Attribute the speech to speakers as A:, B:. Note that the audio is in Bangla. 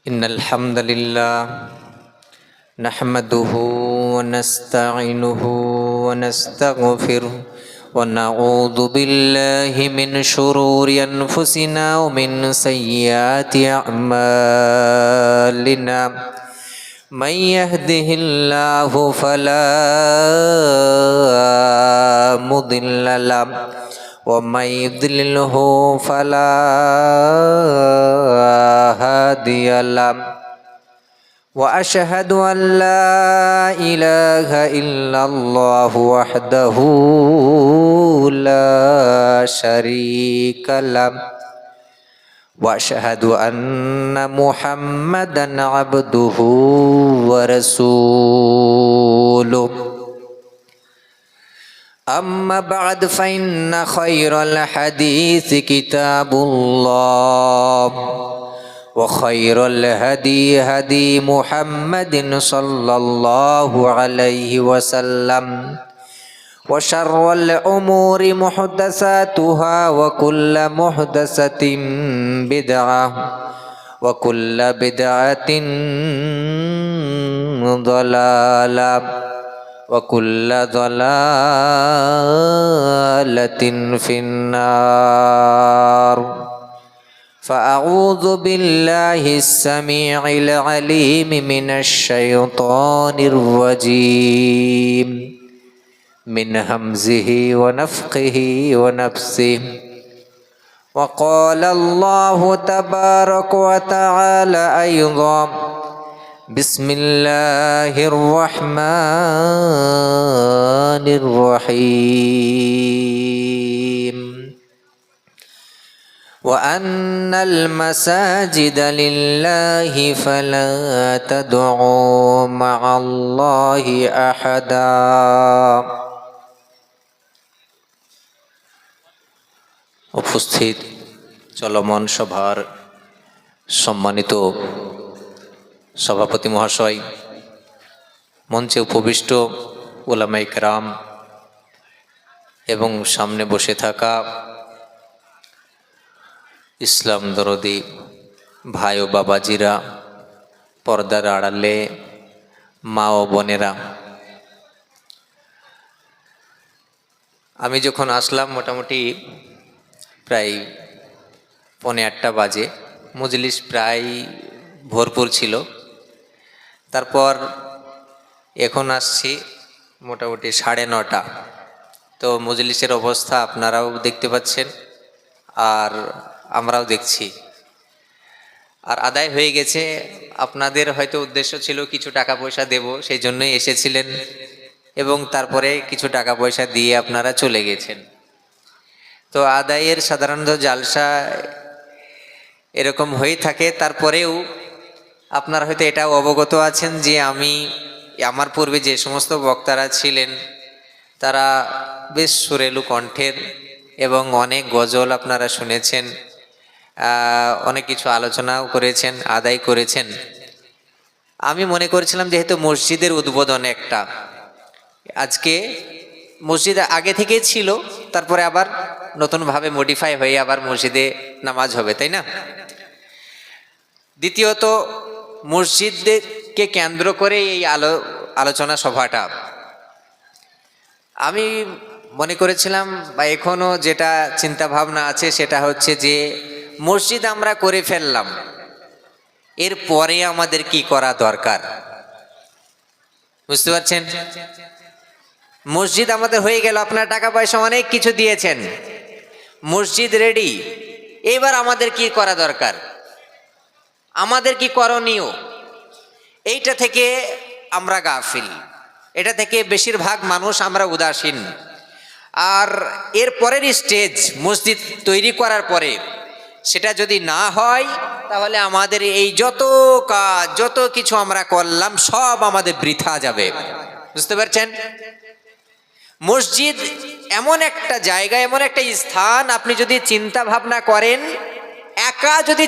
A: إن الحمد لله نحمده ونستعينه ونستغفره ونعوذ بالله من شرور أنفسنا ومن سيئات أعمالنا من يهده الله فلا مضل له ومن يضلله فلا هادي له وأشهد أن لا إله إلا الله وحده لا شريك له وأشهد أن محمدا عبده ورسوله أما بعد فإن خير الحديث كتاب الله وخير الهدي هدي محمد صلى الله عليه وسلم وشر الأمور محدثاتها وكل محدثة بدعة وكل بدعة ضلالة وكل ضلالة في النار فأعوذ بالله السميع العليم من الشيطان الرجيم من همزه ونفخه ونفسه وقال الله تبارك وتعالى أيضا بسم الله الرحمن الرحيم وأن المساجد لله فلا تدعوا مع الله أحدا উপস্থিত চলমান সভার সম্মানিত সভাপতি মহাশয়, মঞ্চে উপবিষ্ট উলামায়ে কেরাম এবং সামনে বসে থাকা ইসলাম দরদি ভাই ও বাবাজিরা, পর্দার আড়ালে মা ও বোনেরা, আমি যখন আসলাম মোটামুটি প্রায় 8:45 বাজে, মজলিস প্রায় ভরপুর ছিল। তারপর এখন আসছি মোটামুটি 9:30। তো মজলিসের অবস্থা আপনারাও দেখতে পাচ্ছেন আর আমরাও দেখছি। আর আদায় হয়ে গেছে। আপনাদের হয়তো উদ্দেশ্য ছিল কিছু টাকা পয়সা দেব, সেই জন্যই এসেছিলেন এবং তারপরে কিছু টাকা পয়সা দিয়ে আপনারা চলে গেছেন। তো আদায়ের সাধারণত জালসা এরকম হয়ে থাকে। তারপরেও আপনারা হয়তো এটাও অবগত আছেন যে আমার পূর্বে যে সমস্ত বক্তারা ছিলেন তারা বেশ সুরেলু কণ্ঠের এবং অনেক গজল আপনারা শুনেছেন, অনেক কিছু আলোচনাও করেছেন, আদায় করেছেন। আমি মনে করেছিলাম যেহেতু মসজিদের উদ্বোধন একটা, আজকে মসজিদ আগে থেকেই ছিল, তারপরে আবার নতুনভাবে মডিফাই হয়ে আবার মসজিদে নামাজ হবে, তাই না? দ্বিতীয়ত মসজিদকে কেন্দ্র করে এই আলোচনা সভাটা আমি মনে করেছিলাম, বা এখনো যেটা চিন্তা ভাবনা আছে সেটা হচ্ছে যে মসজিদ আমরা করে ফেললাম, এরপরে আমাদের কি করা দরকার, বুঝতে পারছেন? মসজিদ আমাদের হয়ে গেল, আপনার টাকা পয়সা অনেক কিছু দিয়েছেন, মসজিদ রেডি, এবার আমাদের কি করা দরকার, আমাদের কি করণীয়, এইটা থেকে আমরা গাফিল, এটা থেকে বেশিরভাগ মানুষ আমরা উদাসীন। আর এর পরের স্টেজ মসজিদ তৈরি করার পরে সেটা যদি না হয় তাহলে আমাদের এই যত কাজ যত কিছু আমরা করলাম সব আমাদের বৃথা যাবে, বুঝতে পারছেন? মসজিদ এমন একটা জায়গা, এমন একটা স্থান, আপনি যদি চিন্তা ভাবনা করেন, একা যদি